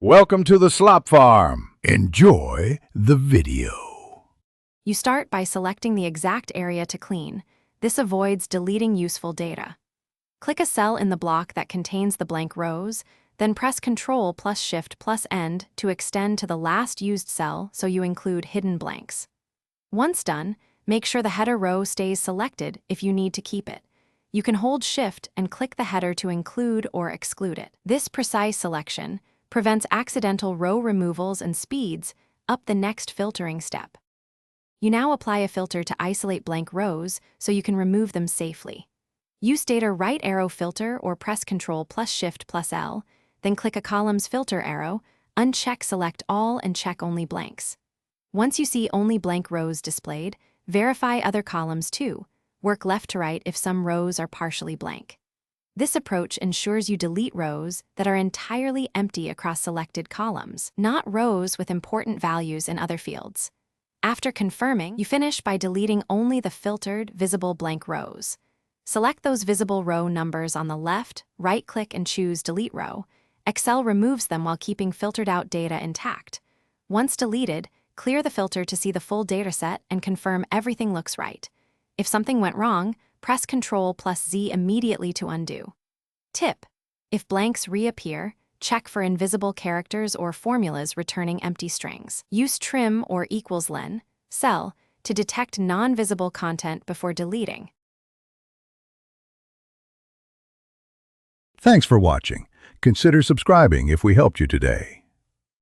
Welcome to the Slop Farm. Enjoy the video. You start by selecting the exact area to clean. This avoids deleting useful data. Click a cell in the block that contains the blank rows, then press Ctrl plus Shift plus End to extend to the last used cell so you include hidden blanks. Once done, make sure the header row stays selected if you need to keep it. You can hold Shift and click the header to include or exclude it. This precise selection prevents accidental row removals and speeds up the next filtering step. You now apply a filter to isolate blank rows so you can remove them safely. Use Data Right Arrow Filter or press Ctrl plus Shift plus L, then click a column's filter arrow, uncheck Select All and check Only Blanks. Once you see only blank rows displayed, verify other columns too. Work left to right if some rows are partially blank. This approach ensures you delete rows that are entirely empty across selected columns, not rows with important values in other fields. After confirming, you finish by deleting only the filtered, visible blank rows. Select those visible row numbers on the left, right-click and choose Delete Row. Excel removes them while keeping filtered-out data intact. Once deleted, clear the filter to see the full dataset and confirm everything looks right. If something went wrong, press Ctrl plus Z immediately to undo. Tip: if blanks reappear, check for invisible characters or formulas returning empty strings. Use trim or equals len cell to detect non-visible content before deleting. Thanks for watching. Consider subscribing if we helped you today.